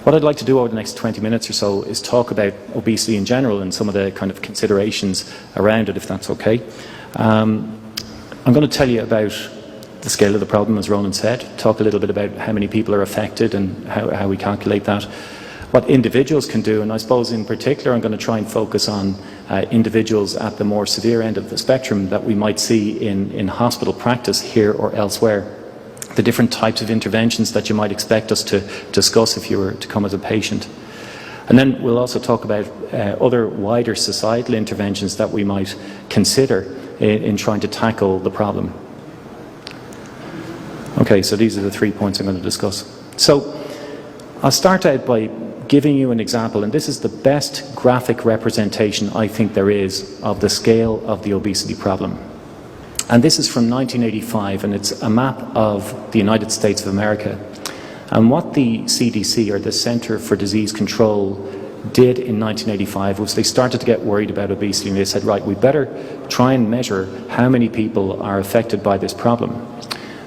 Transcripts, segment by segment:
What I'd like to do over the next 20 minutes or so is talk about obesity in general and some of the kind of considerations around it, if that's okay. I'm going to tell you about the scale of the problem, as Ronan said, talk a little bit about how many people are affected and how we calculate that, what individuals can do, and I suppose in particular I'm going to try and focus on individuals at the more severe end of the spectrum that we might see in hospital practice here or elsewhere. The different types of interventions that you might expect us to discuss if you were to come as a patient. And then we'll also talk about other wider societal interventions that we might consider in trying to tackle the problem. Okay, so these are the 3 points I'm going to discuss. So I'll start out by giving you an example, and this is the best graphic representation I think there is of the scale of the obesity problem. And this is from 1985, and it's a map of the United States of America. And what the CDC, or the Center for Disease Control, did in 1985 was they started to get worried about obesity, and they said, right, we better try and measure how many people are affected by this problem.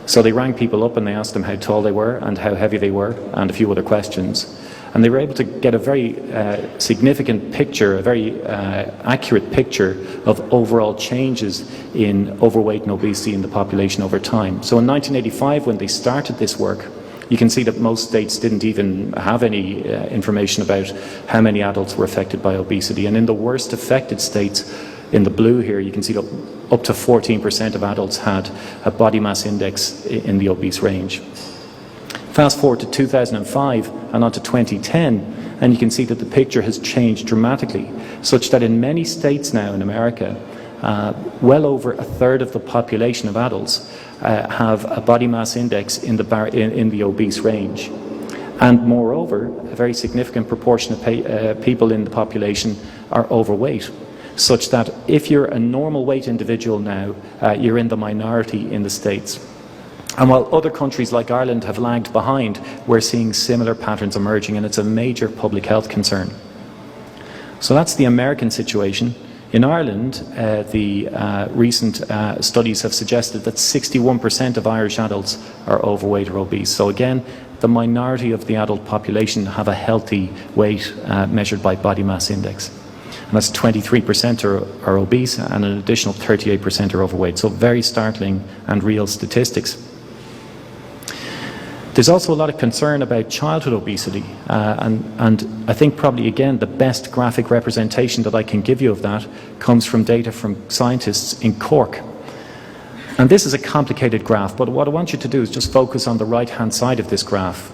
So they rang people up and they asked them how tall they were and how heavy they were and a few other questions. And they were able to get a very significant picture, a very accurate picture of overall changes in overweight and obesity in the population over time. So in 1985, when they started this work, you can see that most states didn't even have any information about how many adults were affected by obesity. And in the worst affected states, in the blue here, you can see that up to 14% of adults had a body mass index in the obese range. Fast forward to 2005 and on to 2010, and you can see that the picture has changed dramatically, such that in many states now in America, well over a third of the population of adults have a body mass index in the obese range. And moreover, a very significant proportion of people in the population are overweight, such that if you're a normal weight individual now, you're in the minority in the States. And while other countries like Ireland have lagged behind, we're seeing similar patterns emerging, and it's a major public health concern. So that's the American situation. In Ireland, the recent studies have suggested that 61% of Irish adults are overweight or obese. So again, the minority of the adult population have a healthy weight measured by body mass index. And that's 23% are obese and an additional 38% are overweight. So very startling and real statistics. There's also a lot of concern about childhood obesity, and I think probably again the best graphic representation that I can give you of that comes from data from scientists in Cork. And this is a complicated graph, but what I want you to do is just focus on the right-hand side of this graph.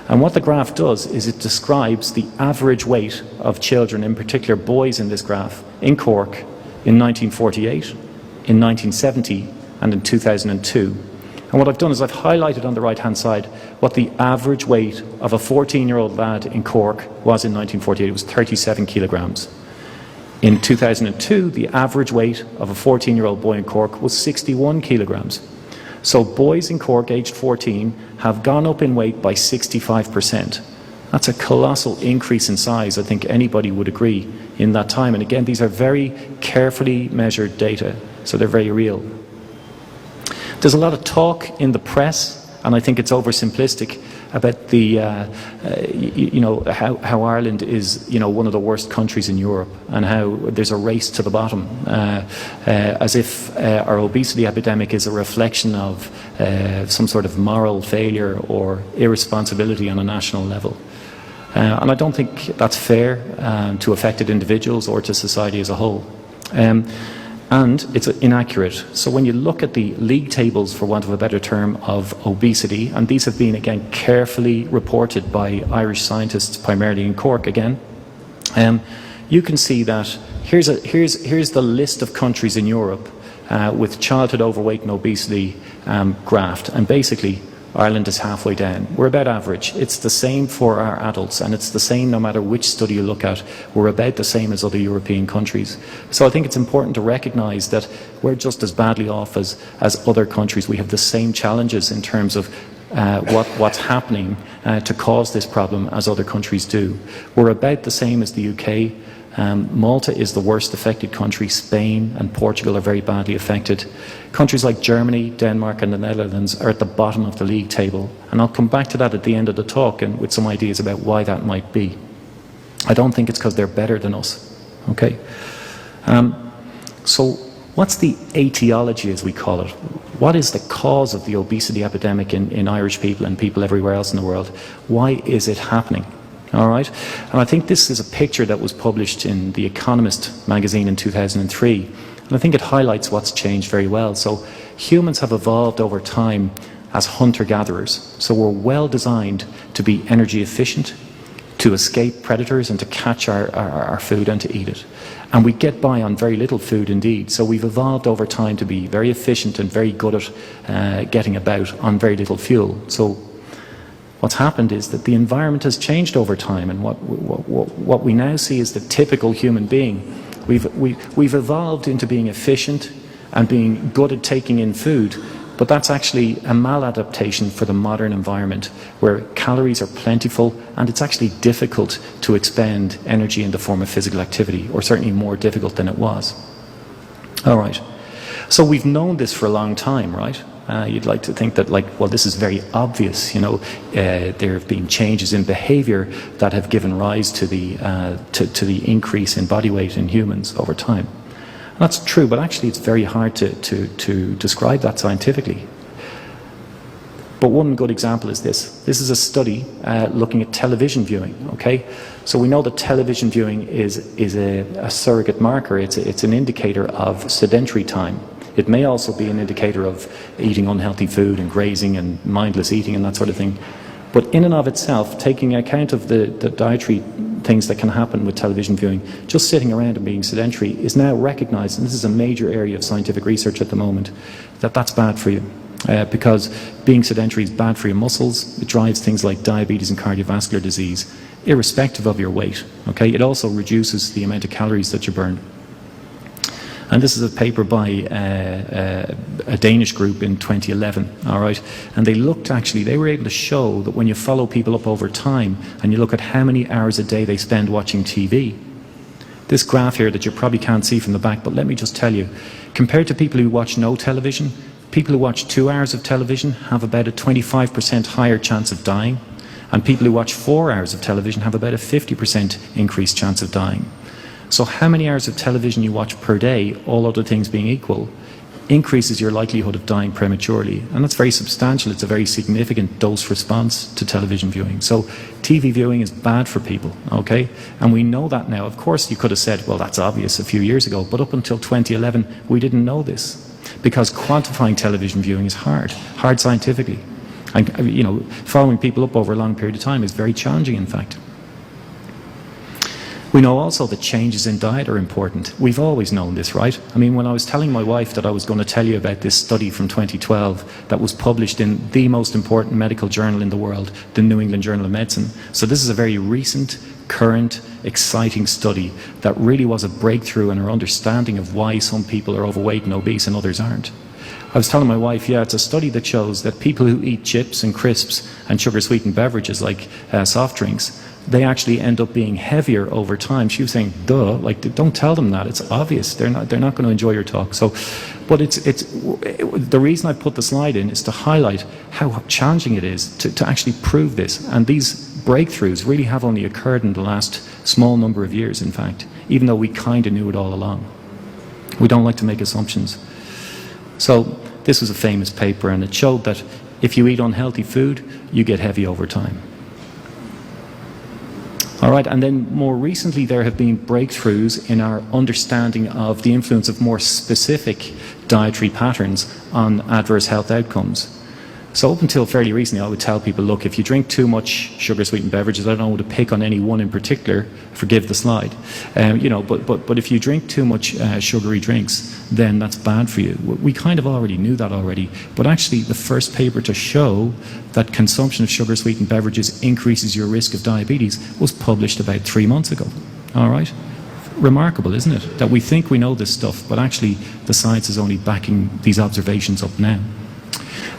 And what the graph does is it describes the average weight of children, in particular boys in this graph, in Cork in 1948, in 1970 and in 2002. And what I've done is I've highlighted on the right-hand side what the average weight of a 14-year-old lad in Cork was in 1948. It was 37 kilograms. In 2002, the average weight of a 14-year-old boy in Cork was 61 kilograms. So boys in Cork, aged 14, have gone up in weight by 65%. That's a colossal increase in size, I think anybody would agree, in that time. And again, these are very carefully measured data, so they're very real. There's a lot of talk in the press, and I think it's oversimplistic, about the, how Ireland is, one of the worst countries in Europe, and how there's a race to the bottom, as if our obesity epidemic is a reflection of some sort of moral failure or irresponsibility on a national level. And I don't think that's fair to affected individuals or to society as a whole. And it's inaccurate. So when you look at the league tables, for want of a better term, of obesity, and these have been again carefully reported by Irish scientists, primarily in Cork again, you can see that here's the list of countries in Europe with childhood overweight and obesity graphed, and basically Ireland is halfway down. We're about average. It's the same for our adults, and it's the same no matter which study you look at. We're about the same as other European countries. So I think it's important to recognise that we're just as badly off as other countries. We have the same challenges in terms of what's happening to cause this problem as other countries do. We're about the same as the UK. Malta is the worst affected country. Spain and Portugal are very badly affected. Countries like Germany, Denmark and the Netherlands are at the bottom of the league table. And I'll come back to that at the end of the talk and with some ideas about why that might be. I don't think it's because they're better than us. Okay? So what's the etiology, as we call it? What is the cause of the obesity epidemic in Irish people and people everywhere else in the world? Why is it happening? All right? And I think this is a picture that was published in The Economist magazine in 2003. And I think it highlights what's changed very well. So humans have evolved over time as hunter-gatherers. So we're well designed to be energy efficient, to escape predators and to catch our food and to eat it. And we get by on very little food indeed. So we've evolved over time to be very efficient and very good at getting about on very little fuel. So what's happened is that the environment has changed over time, and what we now see is the typical human being. We've evolved into being efficient and being good at taking in food, but that's actually a maladaptation for the modern environment where calories are plentiful and it's actually difficult to expend energy in the form of physical activity, or certainly more difficult than it was. All right. So we've known this for a long time, right? You'd like to think that, like, well, this is very obvious. You know, there have been changes in behaviour that have given rise to the increase in body weight in humans over time. And that's true, but actually it's very hard to describe that scientifically. But one good example is this. This is a study looking at television viewing. Okay, so we know that television viewing is a surrogate marker. It's an indicator of sedentary time. It may also be an indicator of eating unhealthy food and grazing and mindless eating and that sort of thing. But in and of itself, taking account of the dietary things that can happen with television viewing, just sitting around and being sedentary is now recognised, and this is a major area of scientific research at the moment, that that's bad for you. Because being sedentary is bad for your muscles. It drives things like diabetes and cardiovascular disease, irrespective of your weight. Okay? It also reduces the amount of calories that you burn. And this is a paper by a Danish group in 2011, all right? And they were able to show that when you follow people up over time and you look at how many hours a day they spend watching TV, this graph here that you probably can't see from the back, but let me just tell you, compared to people who watch no television, people who watch 2 hours of television have about a 25% higher chance of dying, and people who watch 4 hours of television have about a 50% increased chance of dying. So how many hours of television you watch per day, all other things being equal, increases your likelihood of dying prematurely. And that's very substantial. It's a very significant dose response to television viewing. So TV viewing is bad for people, okay? And we know that now. Of course, you could have said, well, that's obvious a few years ago. But up until 2011, we didn't know this. Because quantifying television viewing is hard scientifically. And, you know, following people up over a long period of time is very challenging, in fact. We know also that changes in diet are important. We've always known this, right? I mean, when I was telling my wife that I was going to tell you about this study from 2012 that was published in the most important medical journal in the world, the New England Journal of Medicine. So this is a very recent, current, exciting study that really was a breakthrough in our understanding of why some people are overweight and obese and others aren't. I was telling my wife, yeah, it's a study that shows that people who eat chips and crisps and sugar-sweetened beverages like soft drinks, they actually end up being heavier over time. She was saying, duh, like, don't tell them that. It's obvious. They're not going to enjoy your talk. So, but the reason I put the slide in is to highlight how challenging it is to actually prove this. And these breakthroughs really have only occurred in the last small number of years, in fact, even though we kind of knew it all along. We don't like to make assumptions. So this was a famous paper, and it showed that if you eat unhealthy food, you get heavy over time. All right, and then more recently there have been breakthroughs in our understanding of the influence of more specific dietary patterns on adverse health outcomes. So up until fairly recently, I would tell people, look, if you drink too much sugar-sweetened beverages, I don't want to pick on any one in particular, forgive the slide, you know, but if you drink too much sugary drinks, then that's bad for you. We kind of already knew that already, but actually the first paper to show that consumption of sugar-sweetened beverages increases your risk of diabetes was published about 3 months ago, all right? Remarkable, isn't it? That we think we know this stuff, but actually the science is only backing these observations up now.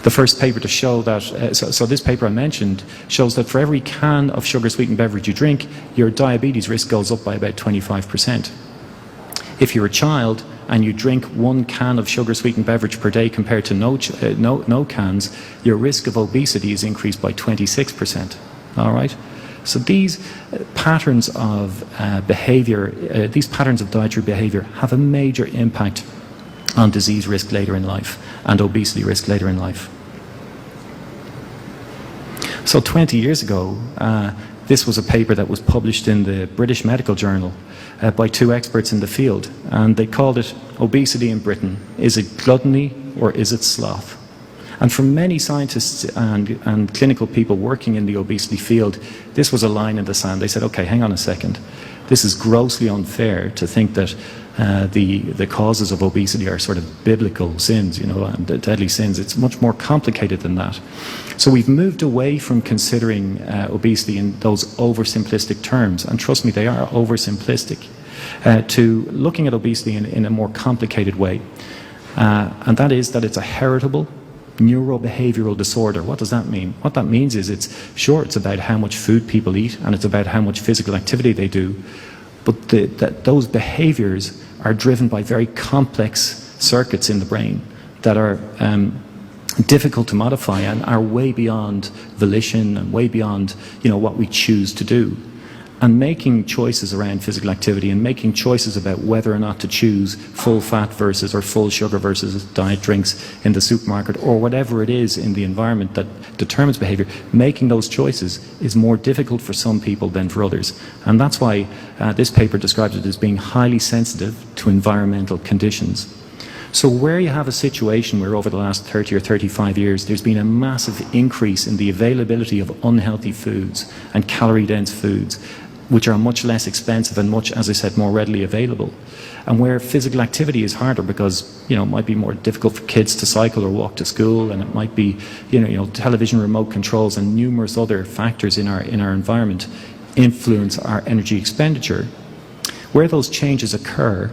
The first paper to show that, so this paper I mentioned shows that for every can of sugar-sweetened beverage you drink, your diabetes risk goes up by about 25%. If you're a child and you drink 1 can of sugar-sweetened beverage per day compared to no cans, your risk of obesity is increased by 26%. All right? So these patterns of behavior, these patterns of dietary behavior have a major impact on disease risk later in life and obesity risk later in life. So 20 years ago, this was a paper that was published in the British Medical Journal by 2 experts in the field, and they called it Obesity in Britain. Is it gluttony or is it sloth? And for many scientists and clinical people working in the obesity field, this was a line in the sand. They said, okay, hang on a second. This is grossly unfair to think that the causes of obesity are sort of biblical sins, you know, and deadly sins. It's much more complicated than that. So we've moved away from considering obesity in those oversimplistic terms, and trust me, they are oversimplistic, to looking at obesity in a more complicated way. And that is that it's a heritable neurobehavioral disorder. What does that mean? What that means is it's about how much food people eat, and it's about how much physical activity they do, but those behaviors are driven by very complex circuits in the brain that are difficult to modify and are way beyond volition and way beyond, you know, what we choose to do. And making choices around physical activity and making choices about whether or not to choose full fat versus or full sugar versus diet drinks in the supermarket, or whatever it is in the environment that determines behavior, making those choices is more difficult for some people than for others. And that's why this paper describes it as being highly sensitive to environmental conditions. So where you have a situation where over the last 30 or 35 years there's been a massive increase in the availability of unhealthy foods and calorie-dense foods, which are much less expensive and much, as I said, more readily available, and where physical activity is harder because, you know, it might be more difficult for kids to cycle or walk to school, and it might be, you know, television remote controls and numerous other factors in our environment influence our energy expenditure. Where those changes occur,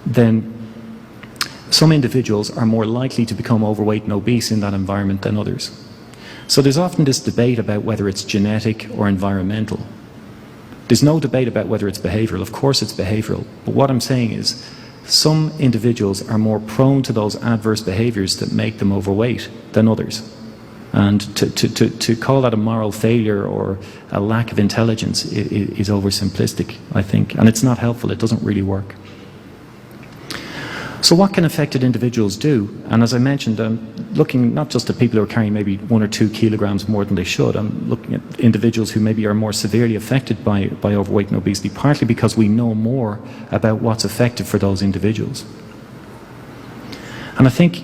then some individuals are more likely to become overweight and obese in that environment than others. So there's often this debate about whether it's genetic or environmental. There's no debate about whether it's behavioural. Of course it's behavioural. But what I'm saying is some individuals are more prone to those adverse behaviours that make them overweight than others. And to call that a moral failure or a lack of intelligence is oversimplistic, I think. And it's not helpful. It doesn't really work. So what can affected individuals do? And as I mentioned, I'm looking not just at people who are carrying maybe 1 or 2 kilograms more than they should. I'm looking at individuals who maybe are more severely affected by overweight and obesity, partly because we know more about what's effective for those individuals. And I think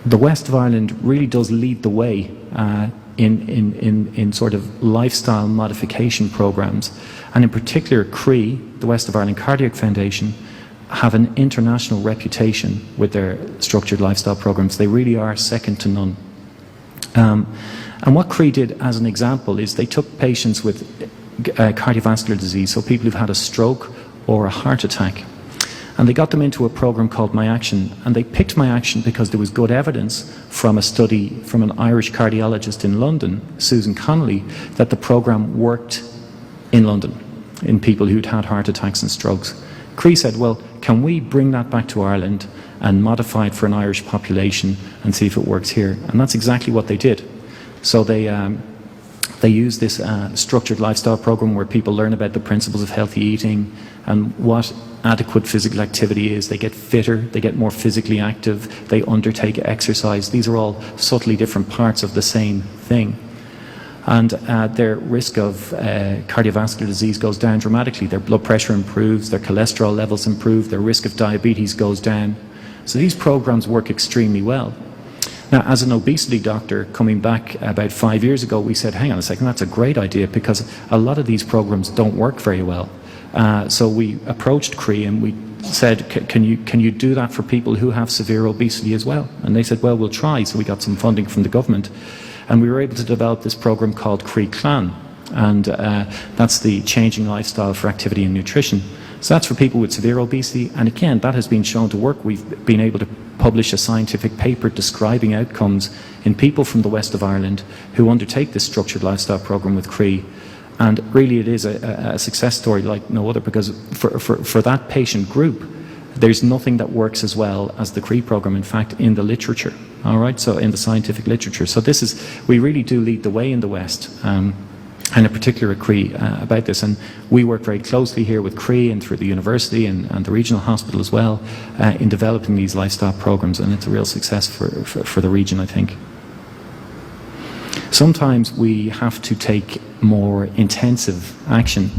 the West of Ireland really does lead the way in sort of lifestyle modification programs. And in particular, CRE, the West of Ireland Cardiac Foundation, have an international reputation with their structured lifestyle programs. They really are second to none. And what CRE did as an example is they took patients with cardiovascular disease, so people who've had a stroke or a heart attack, and they got them into a program called MyAction. And they picked MyAction because there was good evidence from a study from an Irish cardiologist in London, Susan Connolly, that the program worked in London in people who'd had heart attacks and strokes. CRE said, well, can we bring that back to Ireland and modify it for an Irish population and see if it works here? And that's exactly what they did. So they used this structured lifestyle program where people learn about the principles of healthy eating and what adequate physical activity is. They get fitter, they get more physically active, they undertake exercise. These are all subtly different parts of the same thing. And their risk of cardiovascular disease goes down dramatically. Their blood pressure improves, their cholesterol levels improve, their risk of diabetes goes down. So these programs work extremely well. Now, as an obesity doctor coming back about 5 years ago, we said, hang on a second, that's a great idea because a lot of these programs don't work very well. So we approached CRE and we said, can you do that for people who have severe obesity as well? And they said, well, we'll try. So we got some funding from the government. And we were able to develop this program called CRE Clan, and that's the changing lifestyle for activity and nutrition. So that's for people with severe obesity, and again, that has been shown to work. We've been able to publish a scientific paper describing outcomes in people from the west of Ireland who undertake this structured lifestyle program with CRE. And really it is a success story like no other, because for that patient group, there's nothing that works as well as the CRE program, in fact, in the literature, all right, so in the scientific literature. So this is, we really do lead the way in the West, and in particular at CRE about this. And we work very closely here with CRE and through the university and the regional hospital as well in developing these lifestyle programs, and it's a real success for the region, I think. Sometimes we have to take more intensive action.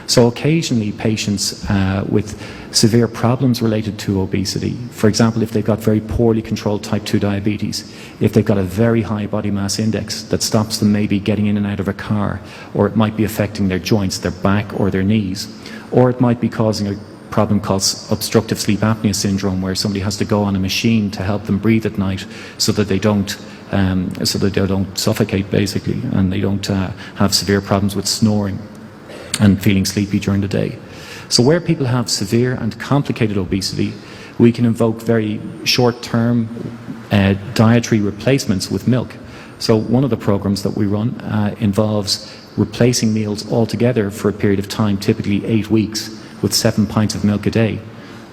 So occasionally patients with severe problems related to obesity, for example, if they've got very poorly controlled type 2 diabetes, if they've got a very high body mass index that stops them maybe getting in and out of a car, or it might be affecting their joints, their back or their knees, or it might be causing a problem called obstructive sleep apnea syndrome, where somebody has to go on a machine to help them breathe at night so that they don't suffocate basically, and they don't have severe problems with snoring and feeling sleepy during the day. So where people have severe and complicated obesity, we can invoke very short-term dietary replacements with milk. So one of the programs that we run involves replacing meals altogether for a period of time, typically 8 weeks, with 7 pints of milk a day.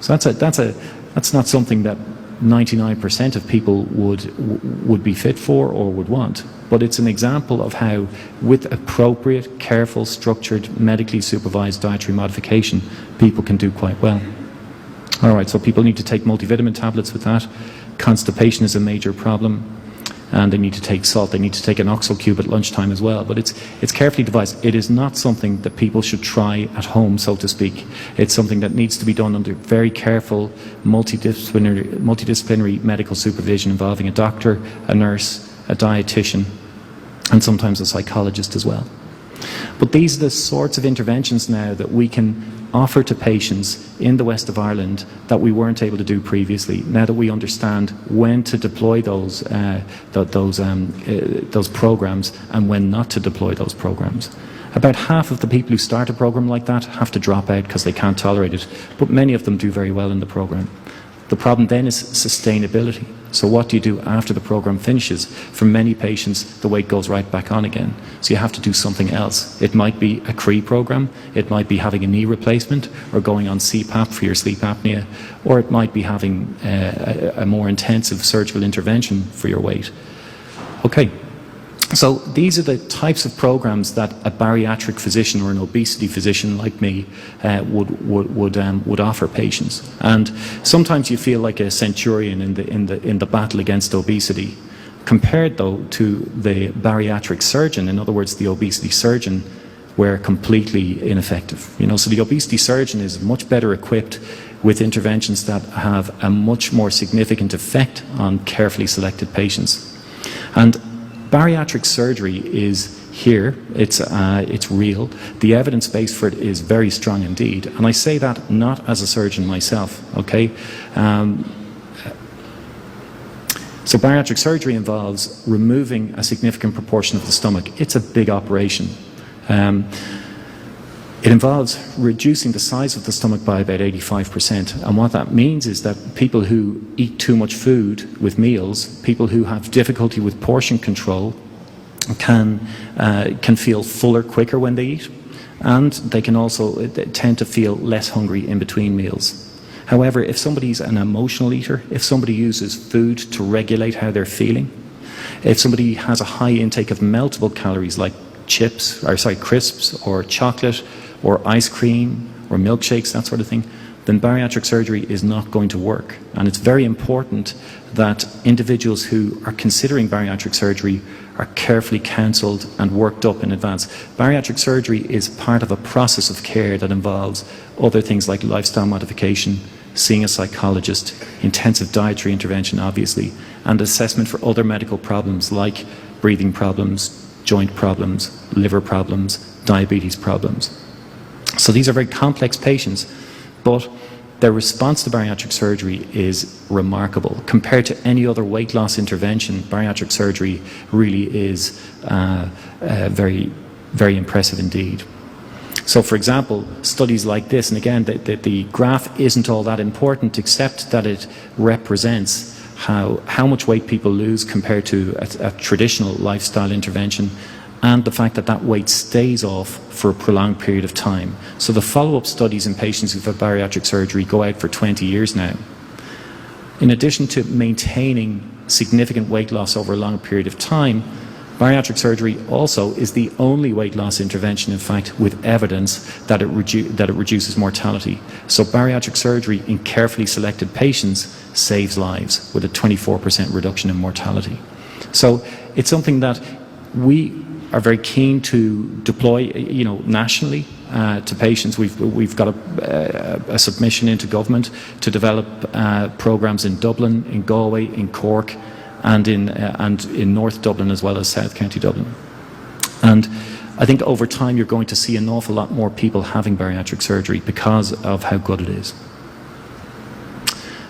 So that's not something that 99% of people would be fit for or would want. But it's an example of how, with appropriate, careful, structured, medically supervised dietary modification, people can do quite well. All right, so people need to take multivitamin tablets with that. Constipation is a major problem. And they need to take salt. They need to take an oxal cube at lunchtime as well. But it's carefully devised. It is not something that people should try at home, so to speak. It's something that needs to be done under very careful, multidisciplinary medical supervision involving a doctor, a nurse, a dietitian, and sometimes a psychologist as well. But these are the sorts of interventions now that we can offer to patients in the west of Ireland that we weren't able to do previously, now that we understand when to deploy those programs and when not to deploy those programs. About half of the people who start a program like that have to drop out because they can't tolerate it, but many of them do very well in the program. The problem then is sustainability. So what do you do after the program finishes? For many patients, the weight goes right back on again. So you have to do something else. It might be a CRE program, it might be having a knee replacement, or going on CPAP for your sleep apnea, or it might be having a more intensive surgical intervention for your weight. Okay. So these are the types of programs that a bariatric physician or an obesity physician like me would offer patients. And sometimes you feel like a centurion in the battle against obesity. Compared though to the bariatric surgeon, in other words, the obesity surgeon, we're completely ineffective. You know, so the obesity surgeon is much better equipped with interventions that have a much more significant effect on carefully selected patients. And bariatric surgery is here, it's real. The evidence base for it is very strong indeed. And I say that not as a surgeon myself, okay? So bariatric surgery involves removing a significant proportion of the stomach. It's a big operation. It involves reducing the size of the stomach by about 85%. And what that means is that people who eat too much food with meals, people who have difficulty with portion control, can feel fuller quicker when they eat. And they can also tend to feel less hungry in between meals. However, if somebody's an emotional eater, if somebody uses food to regulate how they're feeling, if somebody has a high intake of meltable calories like crisps or chocolate or ice cream or milkshakes, that sort of thing, then bariatric surgery is not going to work. And it's very important that individuals who are considering bariatric surgery are carefully counselled and worked up in advance. Bariatric surgery is part of a process of care that involves other things like lifestyle modification, seeing a psychologist, intensive dietary intervention obviously, and assessment for other medical problems like breathing problems, joint problems, liver problems, diabetes problems. So these are very complex patients, but their response to bariatric surgery is remarkable. Compared to any other weight loss intervention, bariatric surgery really is very, very impressive indeed. So, for example, studies like this, and again, the graph isn't all that important except that it represents how much weight people lose compared to a traditional lifestyle intervention, and the fact that that weight stays off for a prolonged period of time. So the follow-up studies in patients who've had bariatric surgery go out for 20 years now. In addition to maintaining significant weight loss over a long period of time, bariatric surgery also is the only weight loss intervention, in fact, with evidence that it reduces mortality. So bariatric surgery in carefully selected patients saves lives with a 24% reduction in mortality. So it's something that we are very keen to deploy, nationally to patients. We've got a submission into government to develop programs in Dublin, in Galway, in Cork, and in North Dublin as well as South County Dublin. And I think over time you're going to see an awful lot more people having bariatric surgery because of how good it is.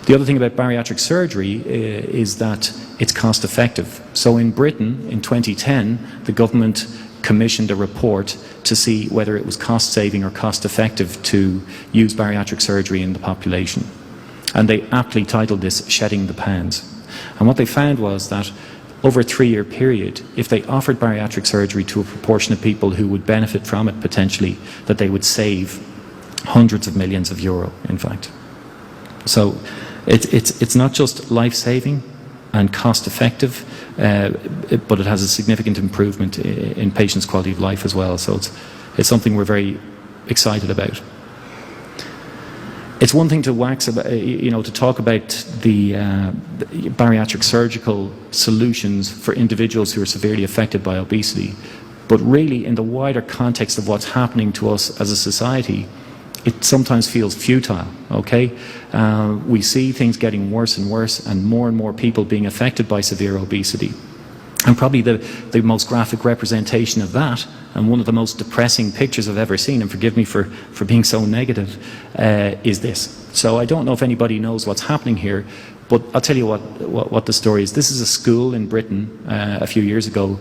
The other thing about bariatric surgery is that it's cost effective. So in Britain in 2010 the government commissioned a report to see whether it was cost saving or cost effective to use bariatric surgery in the population. And they aptly titled this "Shedding the Pounds." And what they found was that over a 3-year period, if they offered bariatric surgery to a proportion of people who would benefit from it potentially, that they would save hundreds of millions of euro, in fact. So it's not just life-saving and cost-effective, but it has a significant improvement in patients' quality of life as well. So it's something we're very excited about. It's one thing to wax about, to talk about the bariatric surgical solutions for individuals who are severely affected by obesity, but really in the wider context of what's happening to us as a society, it sometimes feels futile, okay? We see things getting worse and worse and more people being affected by severe obesity. And probably the most graphic representation of that, and one of the most depressing pictures I've ever seen, and forgive me for being so negative, is this. So I don't know if anybody knows what's happening here, but I'll tell you what the story is. This is a school in Britain a few years ago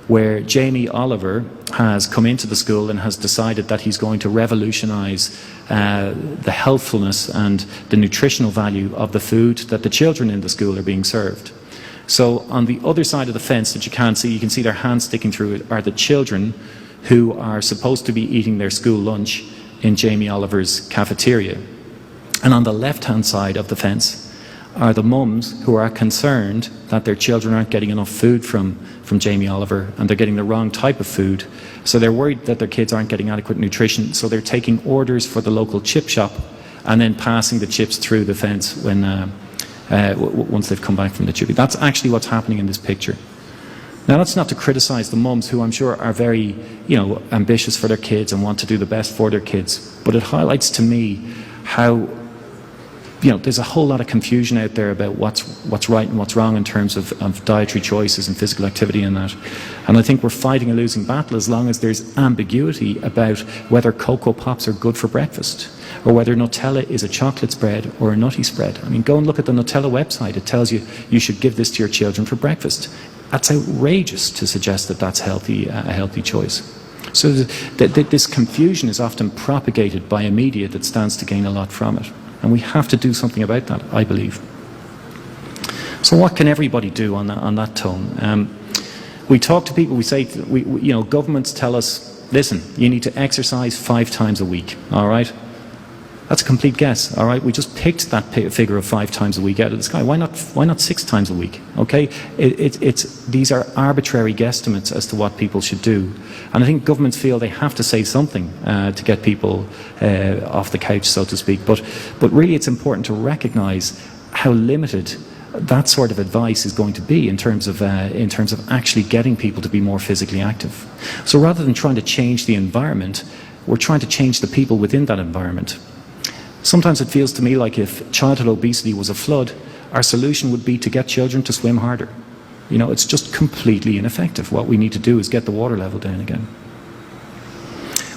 where Jamie Oliver has come into the school and has decided that he's going to revolutionise the healthfulness and the nutritional value of the food that the children in the school are being served. So on the other side of the fence that you can see their hands sticking through it, are the children who are supposed to be eating their school lunch in Jamie Oliver's cafeteria. And on the left-hand side of the fence are the mums who are concerned that their children aren't getting enough food from Jamie Oliver and they're getting the wrong type of food. So they're worried that their kids aren't getting adequate nutrition, so they're taking orders for the local chip shop and then passing the chips through the fence when once they've come back from the tubing. That's actually what's happening in this picture. Now, that's not to criticise the mums, who I'm sure are very, ambitious for their kids and want to do the best for their kids. But it highlights to me how, there's a whole lot of confusion out there about what's right and what's wrong in terms of dietary choices and physical activity and that. And I think we're fighting a losing battle as long as there's ambiguity about whether Cocoa Pops are good for breakfast, or whether Nutella is a chocolate spread or a nutty spread. I mean, go and look at the Nutella website. It tells you you should give this to your children for breakfast. That's outrageous to suggest that that's a healthy choice. So this confusion is often propagated by a media that stands to gain a lot from it. And we have to do something about that, I believe. So what can everybody do on that tone? We talk to people, we say, governments tell us, listen, you need to exercise 5 times a week, all right? That's a complete guess, all right? We just picked that figure of 5 times a week out of the sky. Why not 6 times a week, okay? These are arbitrary guesstimates as to what people should do. And I think governments feel they have to say something to get people off the couch, so to speak. But really it's important to recognise how limited that sort of advice is going to be in terms of actually getting people to be more physically active. So rather than trying to change the environment, we're trying to change the people within that environment. Sometimes it feels to me like if childhood obesity was a flood, our solution would be to get children to swim harder. It's just completely ineffective. What we need to do is get the water level down again.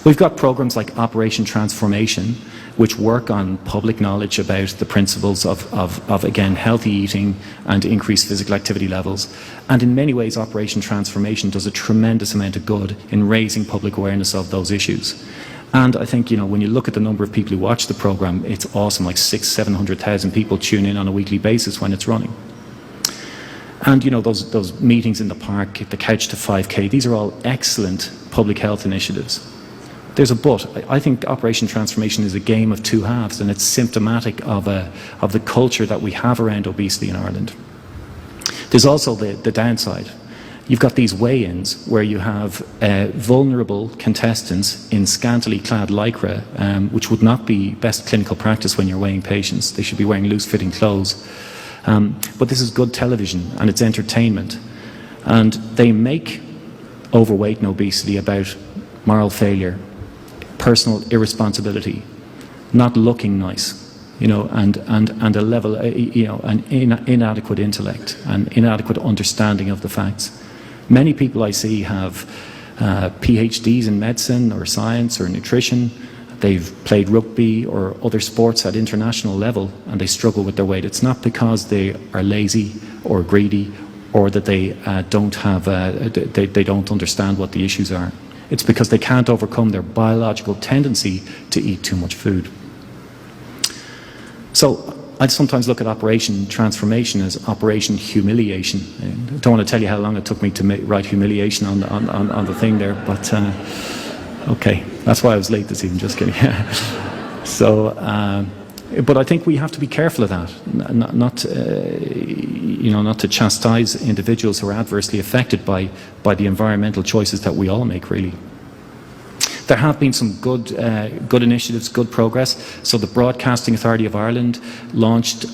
We've got programs like Operation Transformation, which work on public knowledge about the principles of again, healthy eating and increased physical activity levels. And in many ways, Operation Transformation does a tremendous amount of good in raising public awareness of those issues. And I think, when you look at the number of people who watch the program, it's awesome, like 600,000-700,000 people tune in on a weekly basis when it's running. And, those meetings in the park, the Couch to 5K, these are all excellent public health initiatives. There's a but. I think Operation Transformation is a game of two halves, and it's symptomatic of the culture that we have around obesity in Ireland. There's also the downside. You've got these weigh-ins where you have vulnerable contestants in scantily clad lycra, which would not be best clinical practice when you're weighing patients. They should be wearing loose-fitting clothes. But this is good television and it's entertainment. And they make overweight and obesity about moral failure, personal irresponsibility, not looking nice. And a level, an inadequate intellect and inadequate understanding of the facts. Many people I see have PhDs in medicine or science or nutrition. They've played rugby or other sports at international level and they struggle with their weight. It's not because they are lazy or greedy or that they they don't understand what the issues are. It's because they can't overcome their biological tendency to eat too much food. So I sometimes look at Operation Transformation as Operation Humiliation. I don't want to tell you how long it took me to write humiliation on the thing there, but okay, that's why I was late this evening, just kidding. So, but I think we have to be careful of that, not to chastise individuals who are adversely affected by the environmental choices that we all make, really. There have been some good initiatives, good progress. So the Broadcasting Authority of Ireland launched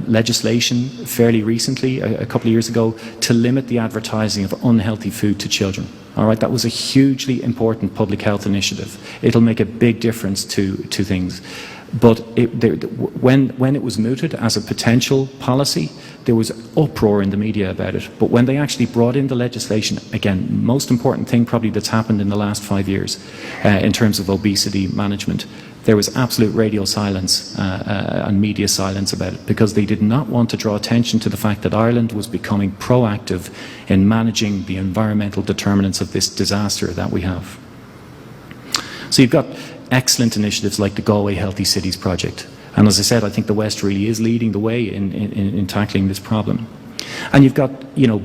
legislation fairly recently, a couple of years ago, to limit the advertising of unhealthy food to children. All right, that was a hugely important public health initiative. It'll make a big difference to things. But when it was mooted as a potential policy, there was uproar in the media about it. But when they actually brought in the legislation, again, most important thing probably that's happened in the last 5 years in terms of obesity management, there was absolute radio silence and media silence about it because they did not want to draw attention to the fact that Ireland was becoming proactive in managing the environmental determinants of this disaster that we have. So you've got excellent initiatives like the Galway Healthy Cities project. And as I said, I think the West really is leading the way in tackling this problem. And you've got,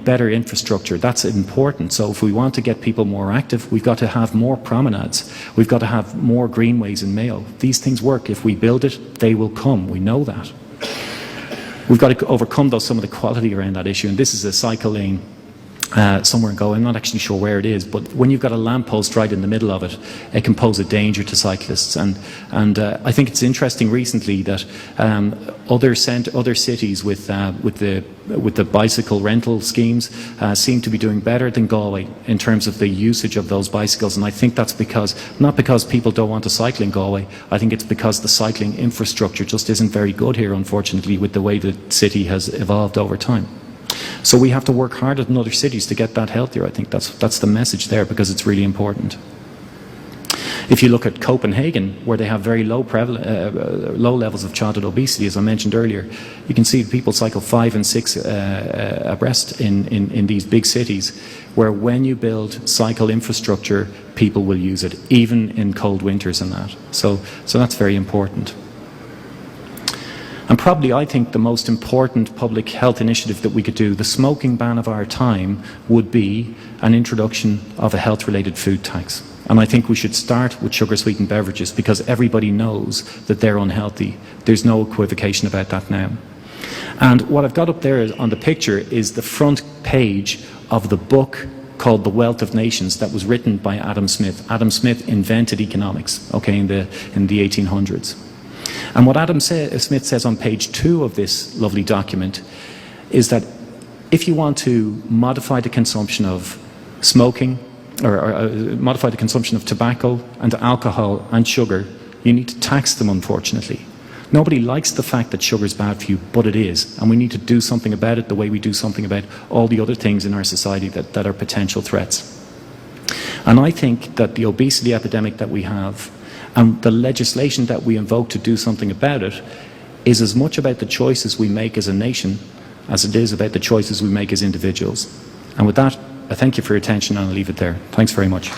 better infrastructure. That's important. So if we want to get people more active, we've got to have more promenades. We've got to have more greenways in Mayo. These things work. If we build it, they will come. We know that. We've got to overcome, though, some of the quality around that issue. And this is a cycle lane somewhere in Galway. I'm not actually sure where it is, but when you've got a lamppost right in the middle of it, it can pose a danger to cyclists. And I think it's interesting recently that other cities with the bicycle rental schemes seem to be doing better than Galway in terms of the usage of those bicycles. And I think that's not because people don't want to cycle in Galway. I think it's because the cycling infrastructure just isn't very good here, unfortunately, with the way the city has evolved over time. So we have to work harder than other cities to get that healthier. I think that's the message there, because it's really important. If you look at Copenhagen, where they have very low levels of childhood obesity, as I mentioned earlier, you can see people cycle 5 and 6 abreast in these big cities, where when you build cycle infrastructure, people will use it, even in cold winters and that. So that's very important. And probably, I think, the most important public health initiative that we could do, the smoking ban of our time, would be an introduction of a health-related food tax. And I think we should start with sugar-sweetened beverages, because everybody knows that they're unhealthy. There's no equivocation about that now. And what I've got up there on the picture is the front page of the book called The Wealth of Nations that was written by Adam Smith. Adam Smith invented economics, okay, in the 1800s. And what Adam Smith says on page 2 of this lovely document is that if you want to modify the consumption of smoking, or modify the consumption of tobacco and alcohol and sugar, you need to tax them, unfortunately. Nobody likes the fact that sugar is bad for you, but it is. And we need to do something about it the way we do something about all the other things in our society that are potential threats. And I think that the obesity epidemic that we have, and the legislation that we invoke to do something about it, is as much about the choices we make as a nation as it is about the choices we make as individuals. And with that, I thank you for your attention, and I'll leave it there. Thanks very much.